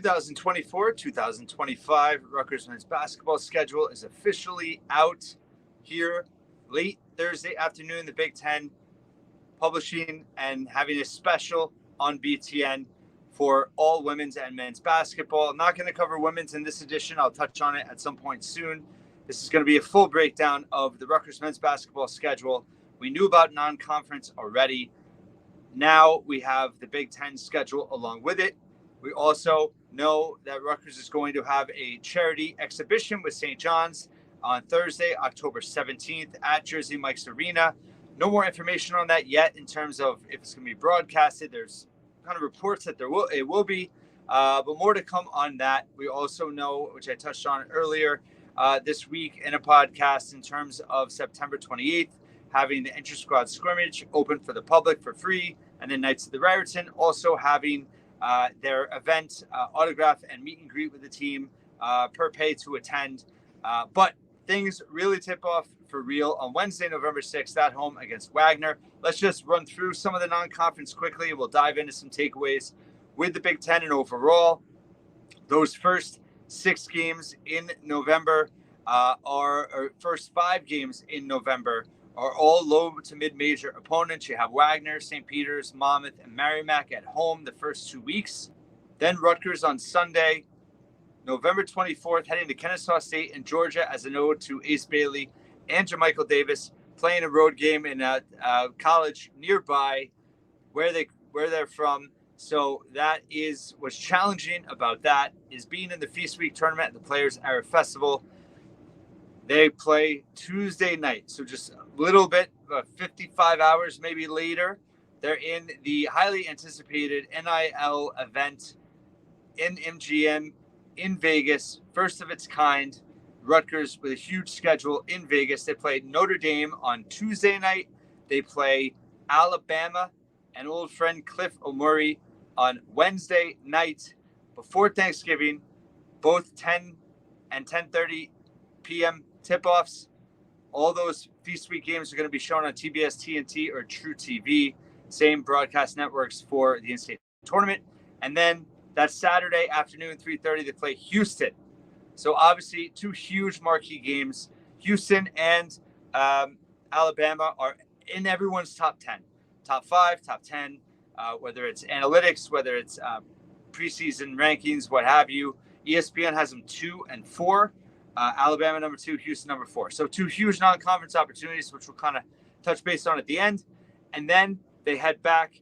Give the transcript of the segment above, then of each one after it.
2024-2025 Rutgers men's basketball schedule is officially out here late Thursday afternoon. The Big Ten publishing and having a special on BTN for all women's and men's basketball. I'm not going to cover women's in this edition. I'll touch on it at some point soon. This is going to be a full breakdown of the Rutgers men's basketball schedule. We knew about non-conference already. Now we have the Big Ten schedule along with it. We also know that Rutgers is going to have a charity exhibition with St. John's on Thursday, October 17th at Jersey Mike's Arena. No more information on that yet in terms of if it's going to be broadcasted. There's kind of reports that it will be, but more to come on that. We also know, which I touched on earlier this week in a podcast, in terms of September 28th, having the inter-squad scrimmage open for the public for free, and then Knights of the Raritan also having their event, autograph and meet and greet with the team per pay to attend. But things really tip off for real on Wednesday, November 6th at home against Wagner. Let's just run through some of the non-conference quickly. We'll dive into some takeaways with the Big Ten and overall. Those first 6 games in November or first 5 games in November are all low to mid-major opponents. You have Wagner, St. Peter's, Monmouth, and Merrimack at home the first 2 weeks. Then Rutgers on Sunday, November 24th, heading to Kennesaw State in Georgia as an ode to Ace Bailey and Jermichael Davis, playing a road game in a college nearby where they're from. So that is what's challenging about that is being in the Feast Week tournament at the Players Era Festival. They play Tuesday night, so just a little bit, 55 hours maybe later. They're in the highly anticipated NIL event in MGM in Vegas, first of its kind. Rutgers with a huge schedule in Vegas. They play Notre Dame on Tuesday night. They play Alabama and old friend Cliff O'Murray on Wednesday night before Thanksgiving, both 10 and 10:30 p.m. tip-offs. All those Feast Week games are going to be shown on TBS, TNT, or True TV. Same broadcast networks for the in-state tournament. And then that Saturday afternoon, 3:30, they play Houston. So obviously 2 huge marquee games. Houston and Alabama are in everyone's top 10, top 5, top 10, whether it's analytics, whether it's preseason rankings, what have you. ESPN has them 2 and 4. Alabama number 2, Houston number 4. So 2 huge non-conference opportunities, which we'll kind of touch base on at the end. And then they head back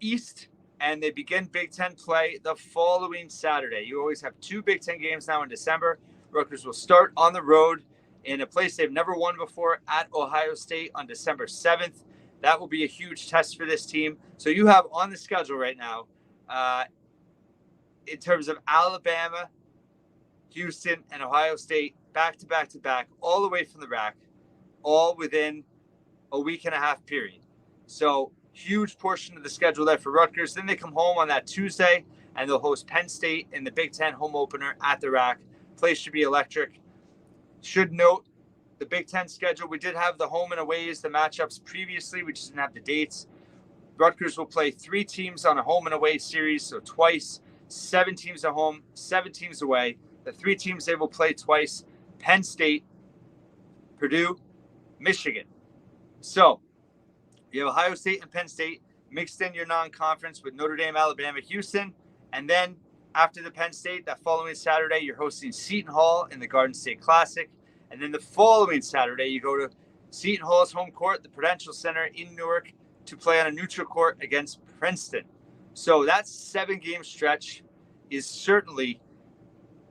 east, and they begin Big Ten play the following Saturday. You always have 2 Big Ten games now in December. Rutgers will start on the road in a place they've never won before at Ohio State on December 7th. That will be a huge test for this team. So you have on the schedule right now, in terms of Alabama, Houston, and Ohio State, back to back to back, all the way from the rack, all within a week and a half period. So huge portion of the schedule there for Rutgers. Then they come home on that Tuesday, and they'll host Penn State in the Big Ten home opener at the rack. Place should be electric. Should note the Big Ten schedule. We did have the home and aways, the matchups previously. We just didn't have the dates. Rutgers will play 3 teams on a home and away series, so twice. 7 teams at home, 7 teams away. The 3 teams they will play twice: Penn State, Purdue, Michigan. So you have Ohio State and Penn State mixed in your non-conference with Notre Dame, Alabama, Houston. And then after the Penn State, that following Saturday, you're hosting Seton Hall in the Garden State Classic. And then the following Saturday, you go to Seton Hall's home court, the Prudential Center in Newark, to play on a neutral court against Princeton. So that 7-game stretch is certainly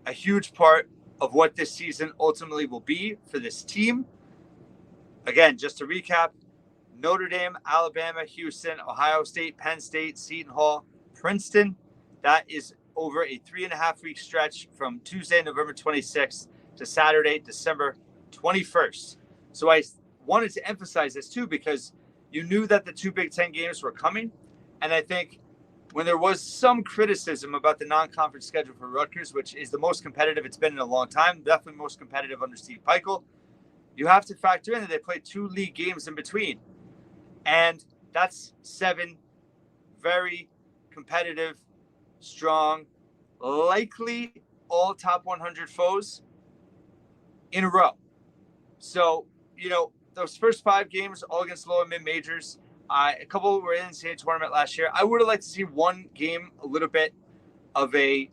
a huge part of what this season ultimately will be for this team. Again, just to recap: Notre Dame, Alabama, Houston, Ohio State, Penn State, Seton Hall, Princeton. That is over a 3.5-week stretch from Tuesday, November 26th to Saturday, December 21st. So I wanted to emphasize this too, because you knew that the 2 Big Ten games were coming. And I think when there was some criticism about the non-conference schedule for Rutgers, which is the most competitive it's been in a long time, definitely most competitive under Steve Peichel, you have to factor in that they played 2 league games in between. And that's 7 very competitive strong, likely all top 100 foes in a row. So, those first 5 games, all against low and mid majors. A couple were in the NCAA tournament last year. I would have liked to see one game a little bit of a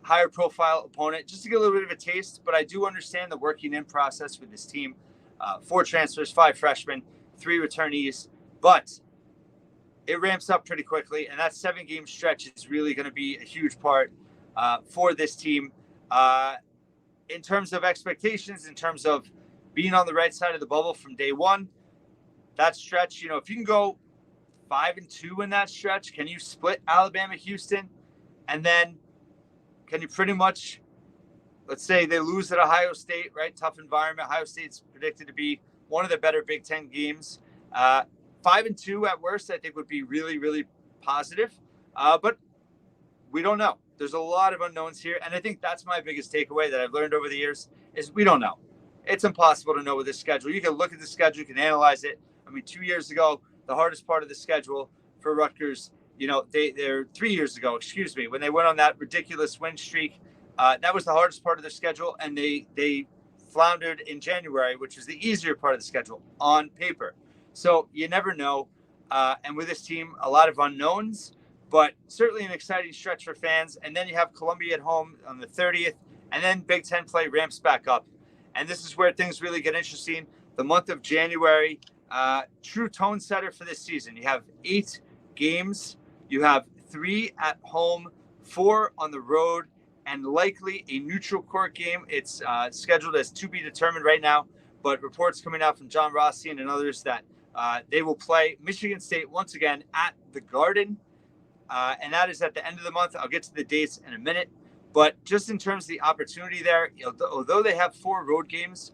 higher profile opponent just to get a little bit of a taste. But I do understand the working in process with this team. 4 transfers, 5 freshmen, 3 returnees. But it ramps up pretty quickly. And that 7-game stretch is really going to be a huge part for this team. In terms of expectations, in terms of being on the right side of the bubble from day one, that stretch, if you can go 5-2 in that stretch, can you split Alabama, Houston? And then can you pretty much, let's say they lose at Ohio State, right? Tough environment. Ohio State's predicted to be one of the better Big Ten games. 5-2 at worst, I think would be really, really positive. But we don't know. There's a lot of unknowns here. And I think that's my biggest takeaway that I've learned over the years is we don't know. It's impossible to know with this schedule. You can look at the schedule, you can analyze it. 2 years ago, the hardest part of the schedule for Rutgers, they're 3 years ago, when they went on that ridiculous win streak, that was the hardest part of their schedule. And they floundered in January, which was the easier part of the schedule on paper. So you never know. And with this team, a lot of unknowns, but certainly an exciting stretch for fans. And then you have Columbia at home on the 30th, and then Big Ten play ramps back up. And this is where things really get interesting. The month of January, true tone setter for this season. You have 8 games. You have 3 at home, 4 on the road, and likely a neutral court game. It's scheduled as to be determined right now, but reports coming out from John Rossian and others that they will play Michigan State once again at the Garden. And that is at the end of the month. I'll get to the dates in a minute. But just in terms of the opportunity there, although they have 4 road games,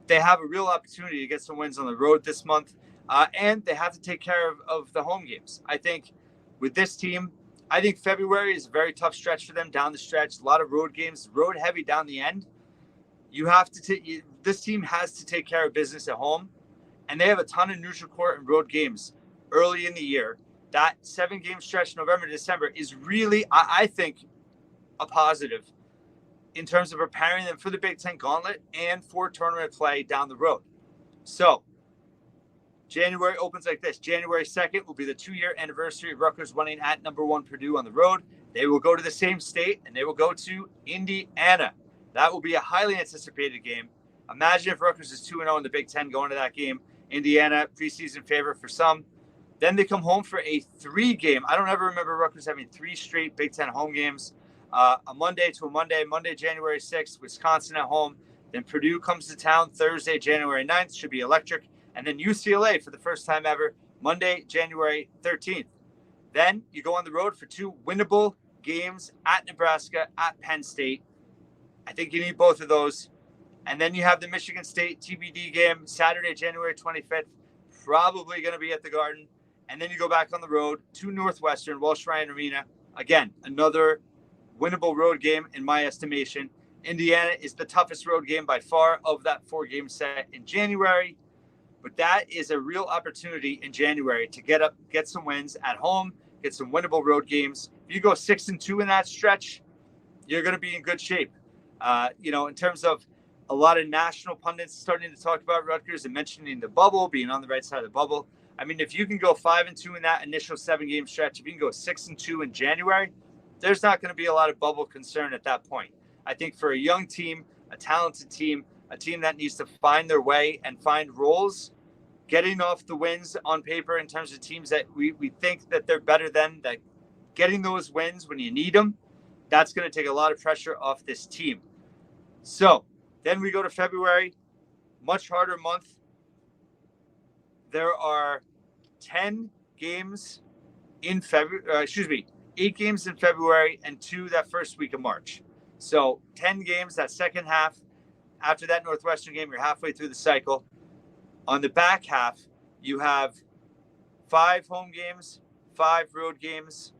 they have a real opportunity to get some wins on the road this month. And they have to take care of the home games. I think with this team, I think February is a very tough stretch for them down the stretch. A lot of road games, road heavy down the end. You have to this team has to take care of business at home. And they have a ton of neutral court and road games early in the year. That 7-game stretch, November to December, is really, I think, a positive in terms of preparing them for the Big Ten gauntlet and for tournament play down the road. So January opens like this. January 2nd will be the 2-year anniversary of Rutgers winning at number 1 Purdue on the road. They will go to the same state, and they will go to Indiana. That will be a highly anticipated game. Imagine if Rutgers is 2-0 in the Big Ten going to that game. Indiana, preseason favorite for some. Then they come home for a 3-game. I don't ever remember Rutgers having 3 straight Big Ten home games. A Monday to a Monday, January 6th, Wisconsin at home. Then Purdue comes to town Thursday, January 9th, should be electric. And then UCLA for the first time ever, Monday, January 13th. Then you go on the road for 2 winnable games at Nebraska, at Penn State. I think you need both of those. And then you have the Michigan State TBD game, Saturday, January 25th, probably going to be at the Garden. And then you go back on the road to Northwestern, Walsh Ryan Arena. Again, another winnable road game in my estimation. Indiana is the toughest road game by far of that 4-game set in January. But that is a real opportunity in January to get some wins at home, get some winnable road games. If you go 6-2 in that stretch, you're going to be in good shape. In terms of a lot of national pundits starting to talk about Rutgers and mentioning the bubble, being on the right side of the bubble. If you can go 5-2 in that initial 7-game stretch, if you can go 6-2 in January, there's not going to be a lot of bubble concern at that point. I think for a young team, a talented team, a team that needs to find their way and find roles, getting off the wins on paper in terms of teams that we think that they're better than, that getting those wins when you need them, that's going to take a lot of pressure off this team. So then we go to February, much harder month. There are 10 games in February, 8 games in February and 2 that first week of March. So 10 games that second half. After that Northwestern game, you're halfway through the cycle. On the back half, you have 5 home games, 5 road games,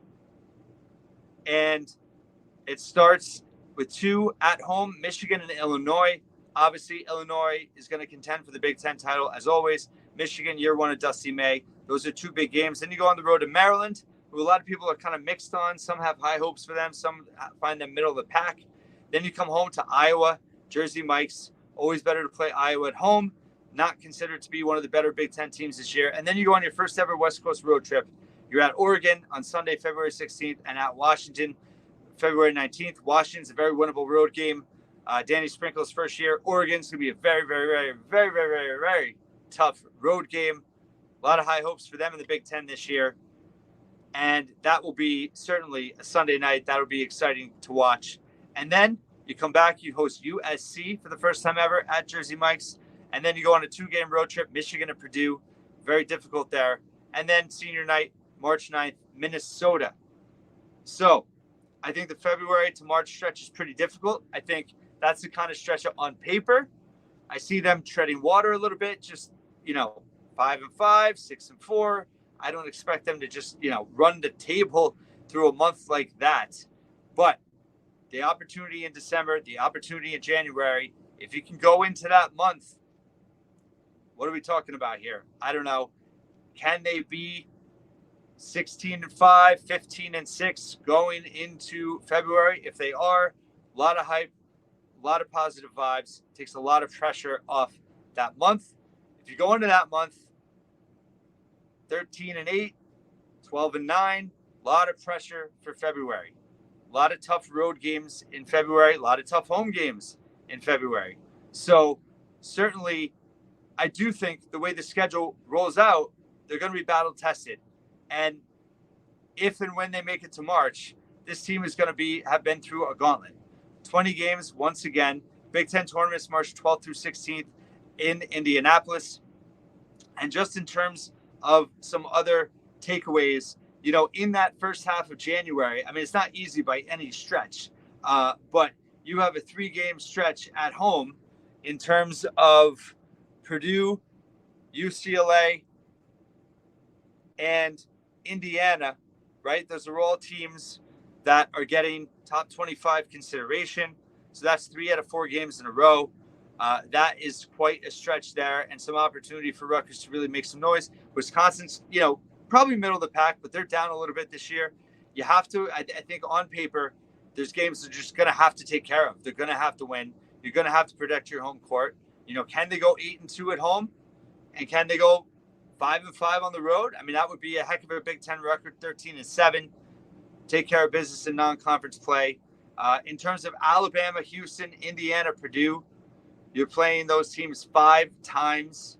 and it starts with 2 at home, Michigan and Illinois. Obviously, Illinois is going to contend for the Big Ten title, as always. Michigan, year 1 of Dusty May. Those are 2 big games. Then you go on the road to Maryland, who a lot of people are kind of mixed on. Some have high hopes for them. Some find them middle of the pack. Then you come home to Iowa, Jersey Mike's. Always better to play Iowa at home. Not considered to be one of the better Big Ten teams this year. And then you go on your first ever West Coast road trip. You're at Oregon on Sunday, February 16th, and at Washington, February 19th. Washington's a very winnable road game. Danny Sprinkle's first year. Oregon's going to be a very, very, very, very, very, very, very tough road game. A lot of high hopes for them in the Big Ten this year. And that will be certainly a Sunday night. That'll be exciting to watch. And then you come back, you host USC for the first time ever at Jersey Mike's. And then you go on a 2-game road trip, Michigan and Purdue. Very difficult there. And then senior night, March 9th, Minnesota. So I think the February to March stretch is pretty difficult. I think that's the kind of stretch on paper. I see them treading water a little bit, just, 5-5, 6-4. I don't expect them to just, run the table through a month like that. But the opportunity in December, the opportunity in January, if you can go into that month, what are we talking about here? I don't know. Can they be 16-5, 15-6 going into February? If they are, a lot of hype, a lot of positive vibes, takes a lot of pressure off that month. If you go into that month 13-8, 12-9, a lot of pressure for February. A lot of tough road games in February, a lot of tough home games in February. So certainly, I do think the way the schedule rolls out, they're going to be battle tested. And if and when they make it to March, this team is going to have been through a gauntlet. 20 games, once again. Big Ten tournaments, March 12th through 16th in Indianapolis. And just in terms of some other takeaways, in that first half of January, I mean, it's not easy by any stretch, but you have a 3-game stretch at home in terms of Purdue, UCLA, and Indiana, right? Those are all teams that are getting top 25 consideration. So that's 3 out of 4 games in a row. That is quite a stretch there, and some opportunity for Rutgers to really make some noise. Wisconsin's, probably middle of the pack, but they're down a little bit this year. You have to, I think on paper, there's games they're just going to have to take care of. They're going to have to win. You're going to have to protect your home court. Can they go 8-2 at home? And can they go 5-5 on the road? I mean, that would be a heck of a Big Ten record, 13-7. Take care of business in non-conference play. In terms of Alabama, Houston, Indiana, Purdue, you're playing those teams 5 times.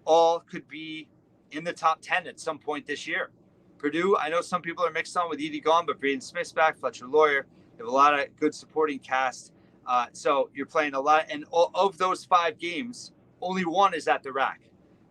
All could be in the top 10 at some point this year. Purdue, I know some people are mixed on with Edie gone, but Braden Smith's back, Fletcher Lawyer. They have a lot of good supporting cast. So you're playing a lot. And of those 5 games, only 1 is at the rack.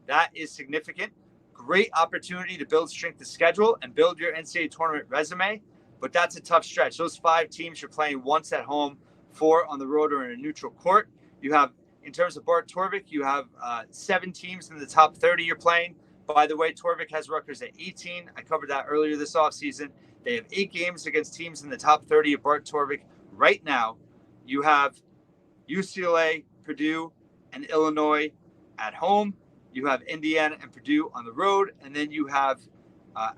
That is significant. Great opportunity to build strength of schedule and build your NCAA tournament resume. But that's a tough stretch. Those 5 teams you're playing once at home, 4 on the road or in a neutral court. You have, in terms of Bart Torvik, you have 7 teams in the top 30 you're playing. By the way, Torvik has Rutgers at 18. I covered that earlier this offseason. They have 8 games against teams in the top 30 of Bart Torvik. Right now, you have UCLA, Purdue, and Illinois at home. You have Indiana and Purdue on the road. And then you have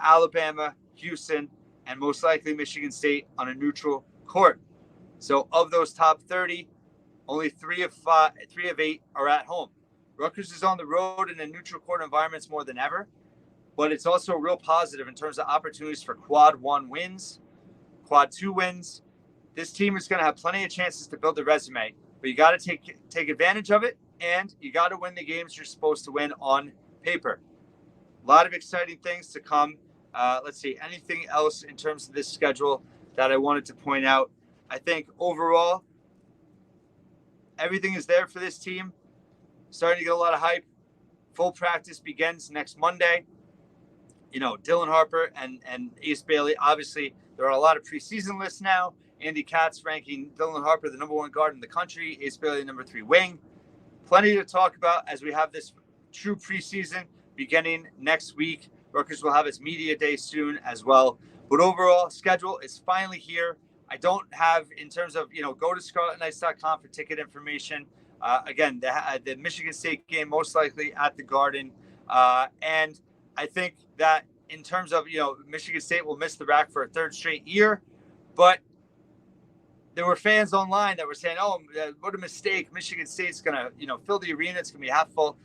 Alabama, Houston, and most likely Michigan State on a neutral court. So of those top 30, only 3 of 8 are at home. Rutgers is on the road in a neutral court environments more than ever, but it's also real positive in terms of opportunities for quad 1 wins, quad 2 wins. This team is going to have plenty of chances to build a resume, but you got to take advantage of it, and you got to win the games you're supposed to win on paper. A lot of exciting things to come. Let's see, anything else in terms of this schedule that I wanted to point out? I think overall, everything is there for this team. Starting to get a lot of hype. Full practice begins next Monday. Dylan Harper and Ace Bailey. Obviously, there are a lot of preseason lists now. Andy Katz ranking Dylan Harper the number 1 guard in the country. Ace Bailey, number 3 wing. Plenty to talk about as we have this true preseason beginning next week. Rutgers will have its media day soon as well. But overall, schedule is finally here. I don't have, in terms of, go to scarletknights.com for ticket information. Again, the Michigan State game most likely at the Garden. And I think that in terms of, Michigan State will miss the rack for a third straight year, but there were fans online that were saying, "Oh, what a mistake! Michigan State's gonna, fill the arena. It's gonna be half full."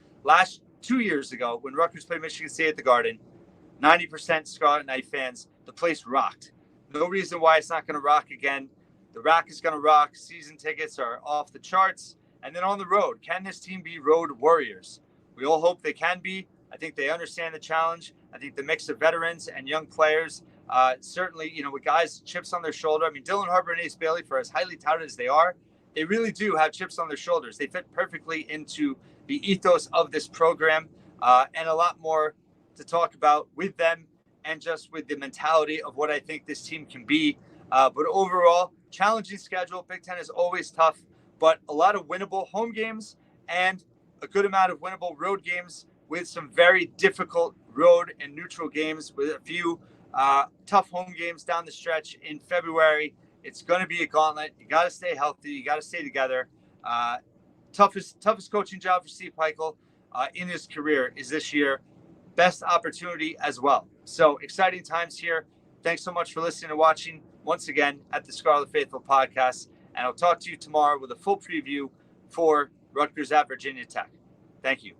2 years ago, when Rutgers played Michigan State at the Garden, 90% Scarlet Knight fans. The place rocked. No reason why it's not gonna rock again. The rack is gonna rock. Season tickets are off the charts. And then on the road, can this team be road warriors? We all hope they can be. I think they understand the challenge. I think the mix of veterans and young players. Certainly, with guys, chips on their shoulder. I mean, Dylan Harper and Ace Bailey, for as highly touted as they are, they really do have chips on their shoulders. They fit perfectly into the ethos of this program, and a lot more to talk about with them and just with the mentality of what I think this team can be. But overall, challenging schedule. Big Ten is always tough, but a lot of winnable home games and a good amount of winnable road games with some very difficult road and neutral games with a few tough home games down the stretch in February. It's going to be a gauntlet. You got to stay healthy. You got to stay together. Toughest coaching job for Steve Peichel in his career is this year. Best opportunity as well. So exciting times here. Thanks so much for listening and watching once again at the Scarlet Faithful podcast. And I'll talk to you tomorrow with a full preview for Rutgers at Virginia Tech. Thank you.